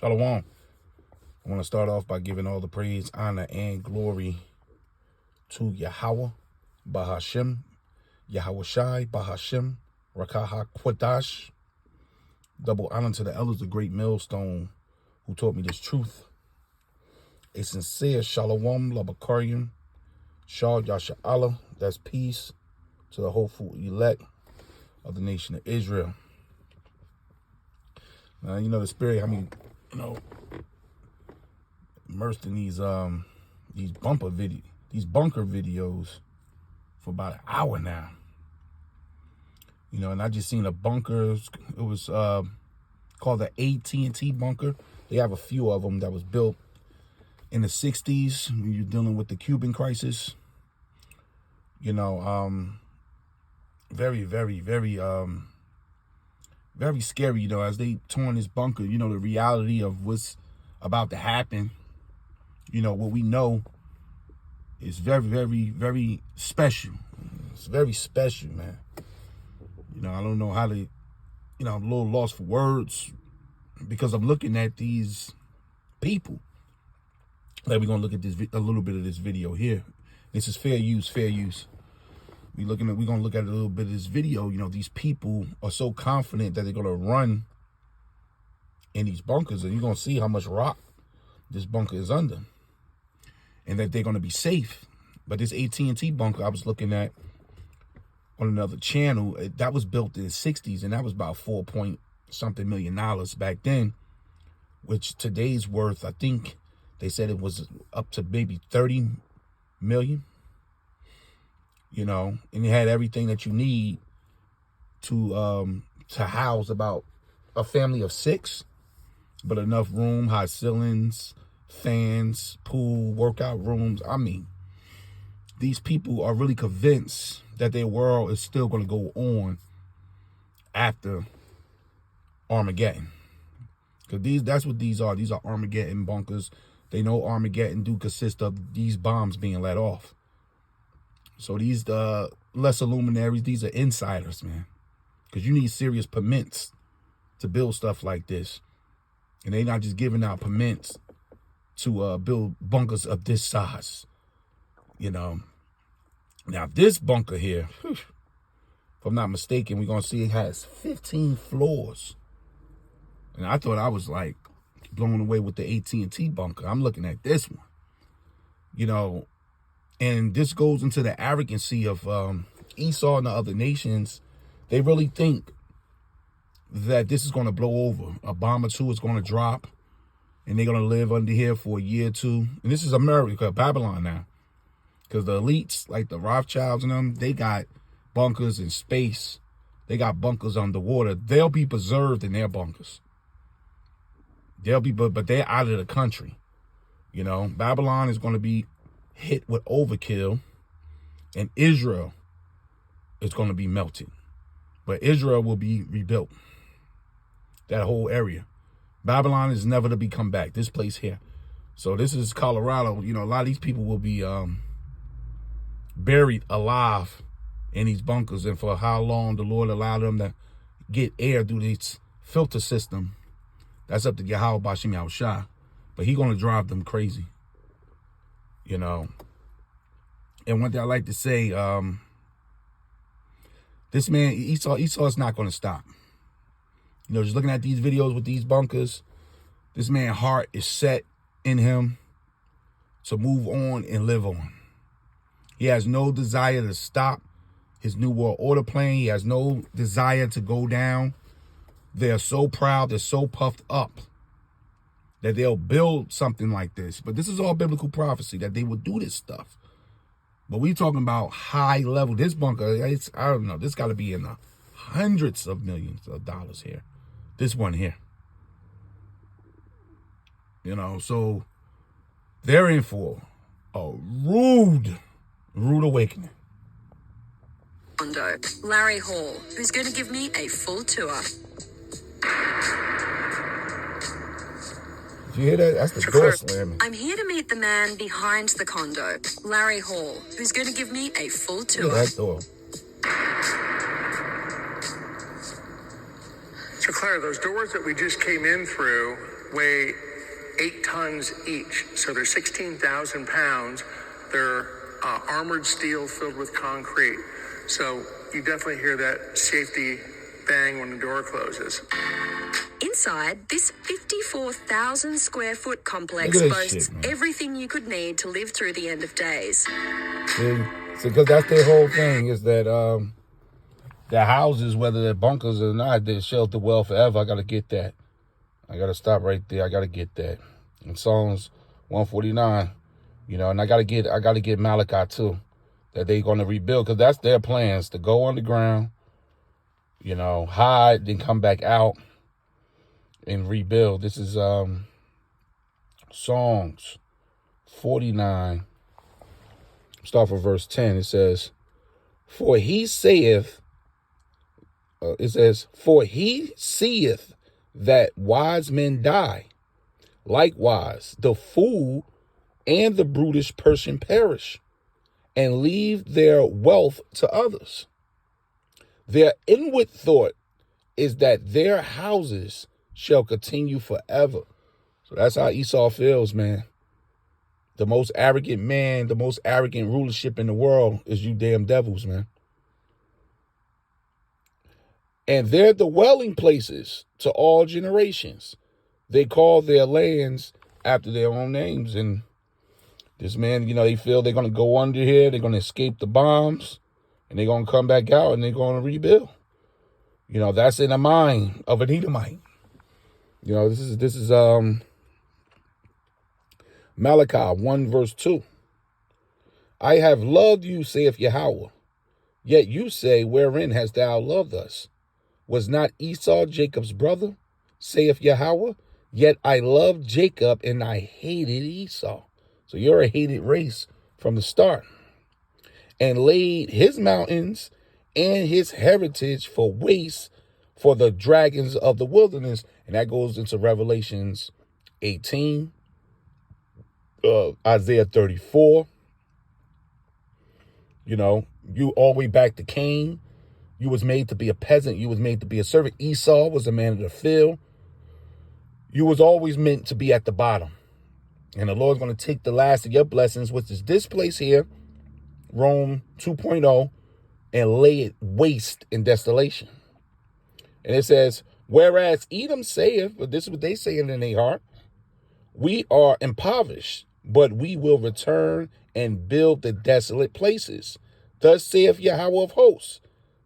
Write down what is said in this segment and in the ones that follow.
Shalom. I want to start off by giving all the praise, honor, and glory to Yahweh, Bahashem, Yahweh Shai, Bahashem, Rakaha Kwadash. Double honor to the elders, the great millstone, who taught me this truth. A sincere Shalom, Labakarian, Shah Yasha Allah, that's peace to the hopeful elect of the nation of Israel. Now, you know, the spirit, immersed in these bunker videos for about an hour now. You know, and I just seen a bunker. It was called the AT&T bunker. They have a few of them that was built in the 60s when you're dealing with the Cuban crisis. You know, very, very, very, very scary, you know, as they torn this bunker, you know, the reality of what's about to happen. You know, what we know is very, very, very special. It's very special, man. You know, I don't know how to, I'm a little lost for words because I'm looking at these people. Like, we're going to look at this, a little bit of this video here. This is fair use, fair use. We're going to look at a little bit of this video. You know, these people are so confident that they're going to run in these bunkers, and you're going to see how much rock this bunker is under, and that they're going to be safe. But this AT&T bunker I was looking at on another channel, that was built in the 60s, and that was about $4-point-something million back then, which today's worth, I think they said it was up to maybe 30 million. You know, and it had everything that you need to house about a family of 6, but enough room, high ceilings, fans, pool, workout rooms. I mean, these people are really convinced that their world is still going to go on after Armageddon. Because that's what these are. These are Armageddon bunkers. They know Armageddon do consist of these bombs being let off. So these lesser luminaries, these are insiders, man. Because you need serious permits to build stuff like this. And they're not just giving out permits to build bunkers of this size. You know. Now, this bunker here, if I'm not mistaken, we're going to see it has 15 floors. And I thought I was, like, blown away with the AT&T bunker. I'm looking at this one. You know, and this goes into the arrogancy of Esau and the other nations. They really think that this is going to blow over. A bomb or two is going to drop, and they're going to live under here for a year or two. And this is America, Babylon now. Because the elites, like the Rothschilds and them, they got bunkers in space. They got bunkers underwater. They'll be preserved in their bunkers. But they're out of the country. You know, Babylon is going to be hit with overkill, and Israel is going to be melted. But Israel will be rebuilt. That whole area. Babylon is never to be come back. This place here. So this is Colorado. You know, a lot of these people will be buried alive in these bunkers, and for how long the Lord allowed them to get air through this filter system, that's up to Yahweh Bashim Yahushua. But he's going to drive them crazy. You know. And one thing I like to say, this man, Esau is not going to stop. You know, just looking at these videos with these bunkers, this man's heart is set in him to move on and live on. He has no desire to stop his New World Order plan. He has no desire to go down. They're so proud. They're so puffed up that they'll build something like this. But this is all biblical prophecy, that they will do this stuff. But we talking about high level. This bunker, I don't know, this got to be in the hundreds of millions of dollars here. This one here. You know, so they're in for a rude awakening. Larry Hall, who's going to give me a full tour. Did you hear that? That's the door slamming. I'm here to meet the man behind the condo, Larry Hall, who's going to give me a full tour. Look at that door. So, Claire, those doors that we just came in through, weigh 8 tons each. So they're 16,000 pounds. They're armored steel filled with concrete. So you definitely hear that safety bang when the door closes. Inside, this 54,000 square foot complex Look at this boasts shit, man. everything you could need to live through the end of days. See, because that's their whole thing, is that their houses, whether they're bunkers or not, they're shelter well forever. I got to get that. I got to stop right there. I got to get that. In Psalms 149, and I got to get Malachi too, that they're going to rebuild, because that's their plans, to go underground, hide, then come back out and rebuild. This is Psalms 49. Start from verse 10. It says, For he seeth that wise men die. Likewise, the fool and the brutish person perish, and leave their wealth to others. Their inward thought is that their houses shall continue forever. So that's how Esau feels, man. The most arrogant man, the most arrogant rulership in the world is you damn devils, man. And they're dwelling places to all generations. They call their lands after their own names. And this man, they feel they're going to go under here. They're going to escape the bombs. And they're going to come back out and they're going to rebuild. That's in the mind of an Edomite. This is Malachi 1 verse 2. I have loved you, saith Yahweh. Yet you say, wherein hast thou loved us? Was not Esau Jacob's brother, saith Yahweh? Yet I loved Jacob and I hated Esau. So you're a hated race from the start. And laid his mountains and his heritage for waste for the dragons of the wilderness. And that goes into Revelations 18, Isaiah 34. You all the way back to Cain. You was made to be a peasant. You was made to be a servant. Esau was a man of the field. You was always meant to be at the bottom. And the Lord's going to take the last of your blessings, which is this place here, Rome 2.0, and lay it waste in desolation. And it says, whereas Edom saith, but this is what they saying in their heart, we are impoverished, but we will return and build the desolate places. Thus saith Yahweh of hosts,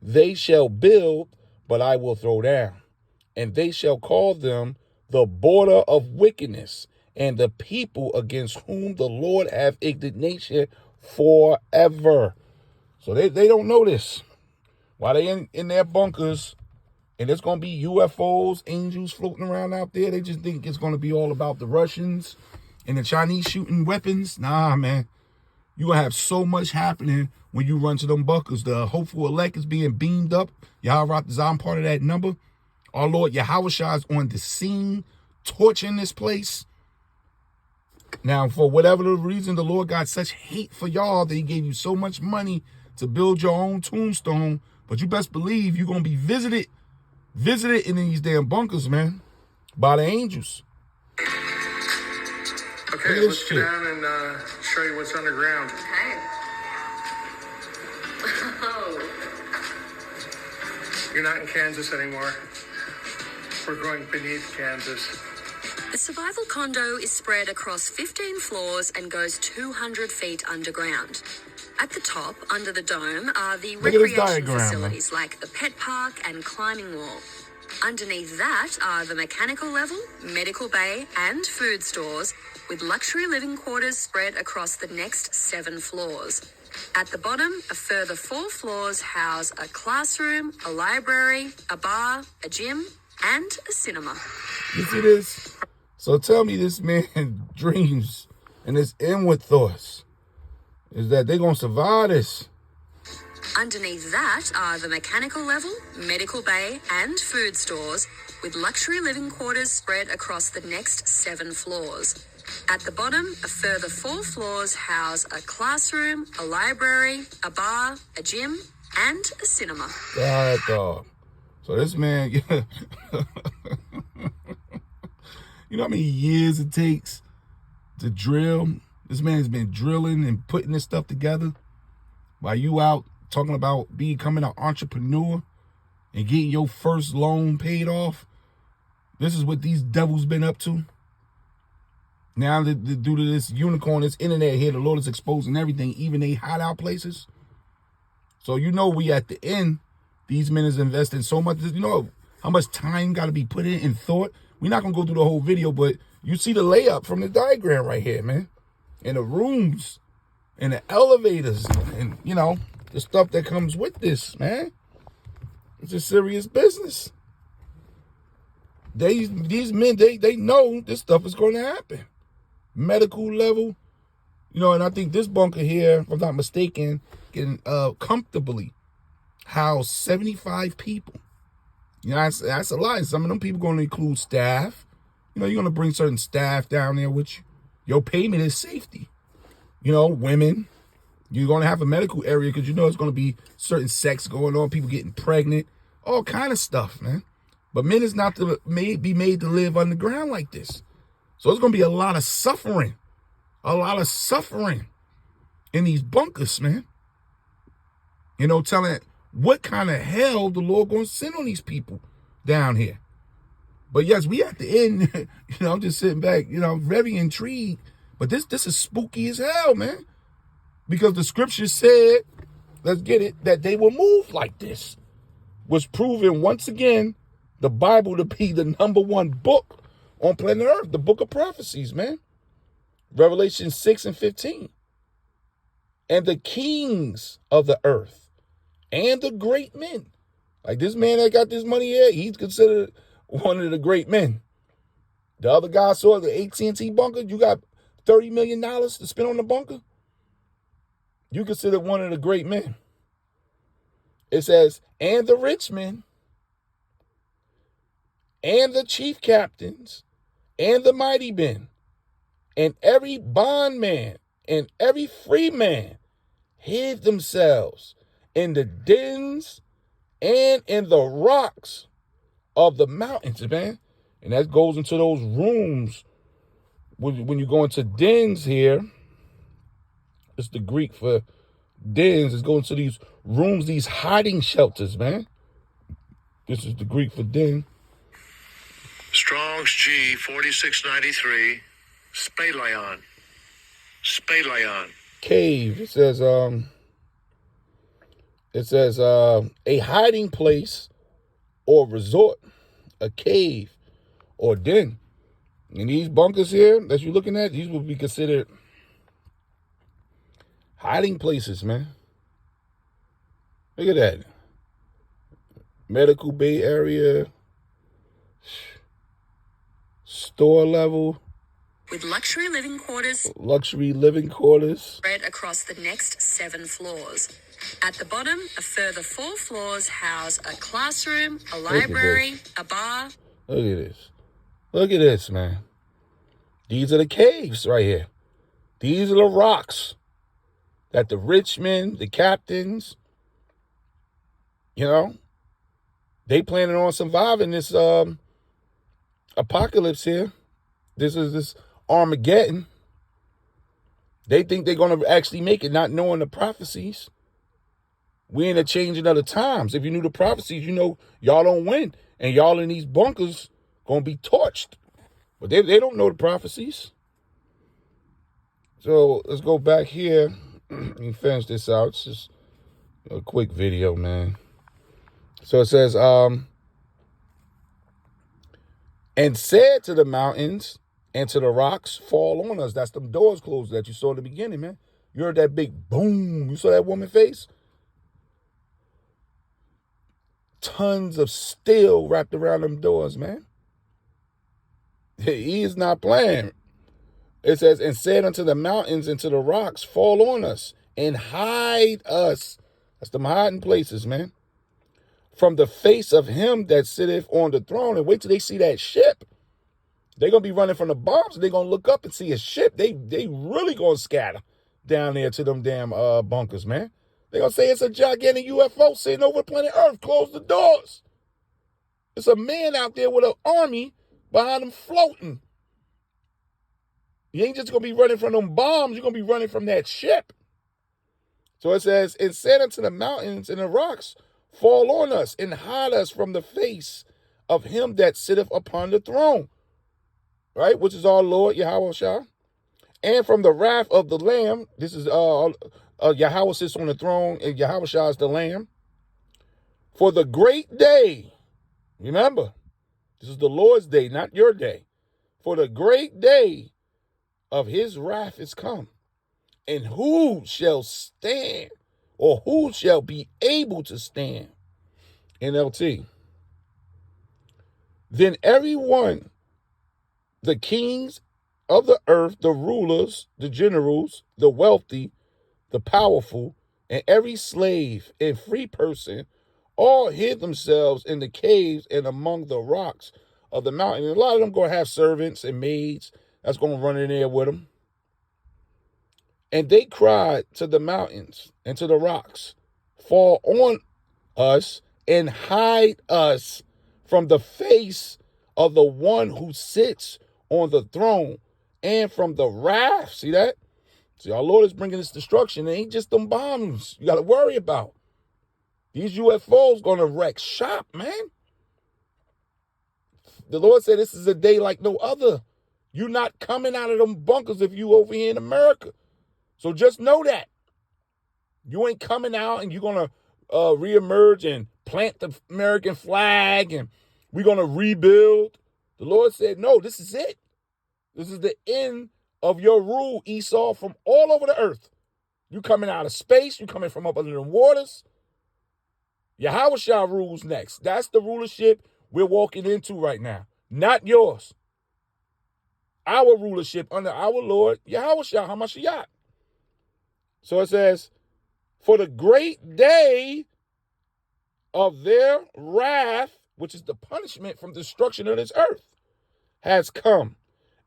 they shall build, but I will throw down. And they shall call them the border of wickedness, and the people against whom the Lord hath indignation forever. So they don't know this. While they in their bunkers, and there's going to be UFOs, angels floating around out there, they just think it's going to be all about the Russians and the Chinese shooting weapons. Nah, man. You're going to have so much happening when you run to them bunkers. The hopeful elect is being beamed up. Yahweh I'm part of that number. Our Lord Yahweh is on the scene, torching this place. Now, for whatever the reason, the Lord got such hate for y'all that he gave you so much money to build your own tombstone. But you best believe you're going to be visited in these damn bunkers, man, by the angels. Okay, let's get down and show you what's underground. Okay. Oh. You're not in Kansas anymore. We're going beneath Kansas. The survival condo is spread across 15 floors and goes 200 feet underground. At the top, under the dome, are the recreation facilities like the pet park and climbing wall. Underneath that are the mechanical level, medical bay, and food stores, with luxury living quarters spread across the next 7 floors. At the bottom, a further 4 floors house a classroom, a library, a bar, a gym, and a cinema. You see this? So tell me this man dreams and his inward thoughts is that they're going to survive this. Underneath that are the mechanical level, medical bay, and food stores, with luxury living quarters spread across the next 7 floors. At the bottom, a further 4 floors house a classroom, a library, a bar, a gym, and a cinema. God, dog. So this man, You know how many years it takes to drill? This man's been drilling and putting this stuff together while you out talking about becoming an entrepreneur and getting your first loan paid off. This is what these devils been up to. Now, due to this unicorn, this internet here, the Lord is exposing everything, even they hideout places. So you know we at the end, these men is investing so much. You know how much time got to be put in and thought? We're not going to go through the whole video, but you see the layup from the diagram right here, man. And the rooms and the elevators and, you know, the stuff that comes with this, man. It's a serious business. These men, they know this stuff is going to happen. Medical level, you know, and I think this bunker here, if I'm not mistaken, can comfortably house 75 people. You know, that's a lot. Some of them people going to include staff. You know, you're going to bring certain staff down there with you. Your payment is safety. You know, women. You're going to have a medical area because you know it's going to be certain sex going on, people getting pregnant, all kind of stuff, man. But men is not to be made to live underground like this. So it's going to be a lot of suffering. A lot of suffering in these bunkers, man. You know, telling what kind of hell the Lord going to send on these people down here. But yes, we at the end, you know, I'm just sitting back, you know, very intrigued. But this is spooky as hell, man. Because the scripture said, let's get it, that they will move like this. Was proven once again, the Bible to be the #1 book on planet Earth, the book of prophecies, man. Revelation 6 and 15. And the kings of the earth and the great men. Like this man that got this money here, he's considered one of the great men. The other guy saw the AT&T bunker. You got $30 million to spend on the bunker. You consider one of the great men. It says, and the rich men, and the chief captains, and the mighty men, and every bondman, and every free man hid themselves in the dens and in the rocks of the mountains, man. And that goes into those rooms. When you go into dens here, it's the Greek for dens. It's going to these rooms, these hiding shelters, man. This is the Greek for den. Strong's G 4693, Spalayon. Spalayon. Cave. It says a hiding place or resort, a cave or den. And these bunkers here that you're looking at, these would be considered hiding places, man. Look at that. Medical Bay Area. Store level. With luxury living quarters spread across the next 7 floors. At the bottom, a further 4 floors house a classroom, a library, a bar. Look at this. Look at this, man. These are the caves right here. These are the rocks that the rich men, the captains, you know, they planning on surviving this apocalypse here. This is this Armageddon. They think they're going to actually make it, not knowing the prophecies. We in a changing of the times. If you knew the prophecies, you know y'all don't win. And y'all in these bunkers going to be torched. But they don't know the prophecies. So let's go back here and finish this out. It's just a quick video, man. So it says, and said to the mountains and to the rocks, fall on us. That's them doors closed that you saw in the beginning, man. You heard that big boom. You saw that woman face? Tons of steel wrapped around them doors, man. He is not playing. It says, and said unto the mountains and to the rocks, fall on us and hide us. That's them hiding places, man. From the face of him that sitteth on the throne. And wait till they see that ship. They're going to be running from the bombs. They're going to look up and see a ship. They really going to scatter down there to them damn bunkers, man. They're going to say it's a gigantic UFO sitting over planet Earth. Close the doors. It's a man out there with an army behind him floating. You ain't just going to be running from them bombs. You're going to be running from that ship. So it says, and said unto the mountains and the rocks, fall on us and hide us from the face of him that sitteth upon the throne. Right? Which is our Lord, Yahweh Shah. And from the wrath of the Lamb. This is Yahweh sits on the throne and Yahweh Shah is the Lamb. For the great day. Remember, this is the Lord's day, not your day. For the great day of his wrath is come. And who shall stand, or who shall be able to stand? NLT. Then everyone, the kings of the earth, the rulers, the generals, the wealthy, the powerful, and every slave and free person, all hid themselves in the caves and among the rocks of the mountain. And a lot of them going to have servants and maids that's going to run in there with them. And they cried to the mountains and to the rocks, fall on us and hide us from the face of the one who sits on the throne and from the wrath. See that? See, our Lord is bringing this destruction. It ain't just them bombs you got to worry about. These UFOs going to wreck shop, man. The Lord said this is a day like no other. You're not coming out of them bunkers if you over here in America. So just know that. You ain't coming out and you're going to reemerge and plant the American flag and we're going to rebuild. The Lord said, no, this is it. This is the end of your rule, Esau, from all over the earth. You coming out of space. You coming from up under the waters. Yahweh Shah rules next. That's the rulership we're walking into right now. Not yours. Our rulership under our Lord, Yahweh Shah HaMashiach. So it says, for the great day of their wrath, which is the punishment from destruction of this earth, has come.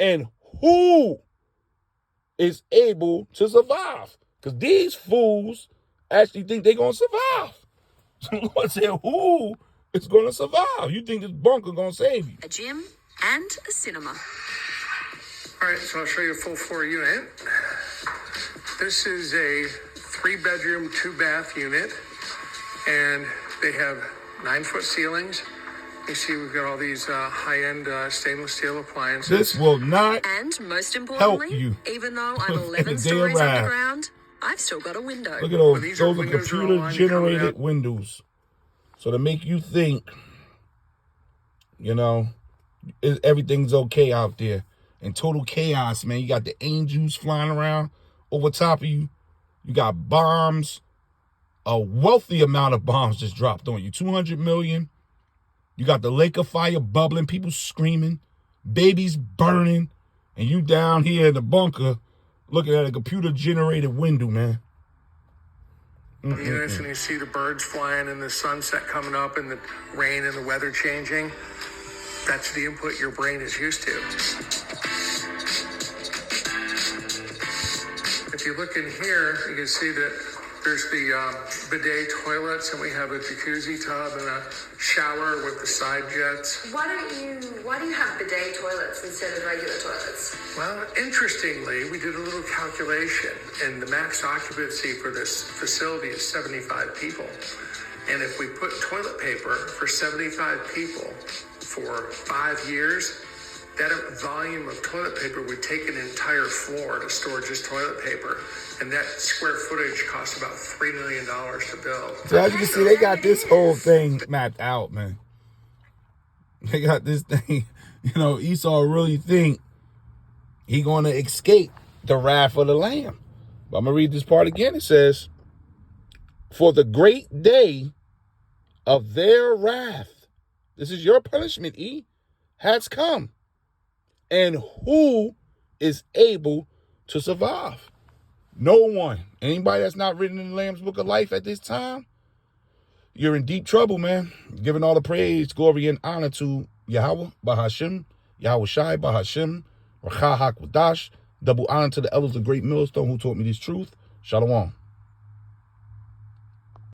And who is able to survive? Because these fools actually think they're going to survive. So the Lord said, who is going to survive? You think this bunker going to save you? A gym and a cinema. All right, so I'll show you a full floor unit. This is a 3-bedroom, 2-bath unit, and they have 9-foot ceilings. You see we've got all these high-end stainless steel appliances. This will not And most importantly, help you. Even though I'm 11 Day stories arrive. underground, I've still got a window. Look at those. These Those are windows are all on, computer-generated coming windows. So to make you think, everything's okay out there. In total chaos, man. You got the angels flying around over top of you. You got bombs. A wealthy amount of bombs just dropped on you. 200 million. You got the lake of fire bubbling. People screaming. Babies burning. And you down here in the bunker looking at a computer-generated window, man. Units, and you see the birds flying and the sunset coming up and the rain and the weather changing. That's the input your brain is used to. If you look in here, you can see that there's the bidet toilets, and we have a jacuzzi tub and a shower with the side jets. Why do you have bidet toilets instead of regular toilets? Well, interestingly, we did a little calculation, and the max occupancy for this facility is 75 people. And if we put toilet paper for 75 people for 5 years, that volume of toilet paper would take an entire floor to store just toilet paper. And that square footage costs about $3 million to build. So as you can see, they got this whole thing mapped out, man. They got this thing, Esau really think he going to escape the wrath of the Lamb. But I'm going to read this part again. It says, for the great day of their wrath, this is your punishment, has come. And who is able to survive? No one. Anybody that's not written in the Lamb's Book of Life at this time, you're in deep trouble, man. Giving all the praise, glory, and honor to Yahweh, Bahashim, Yahweh Shai, Bahashim, Rachah HaKodash. Double honor to the elders of Great Millstone who taught me this truth. Shalom.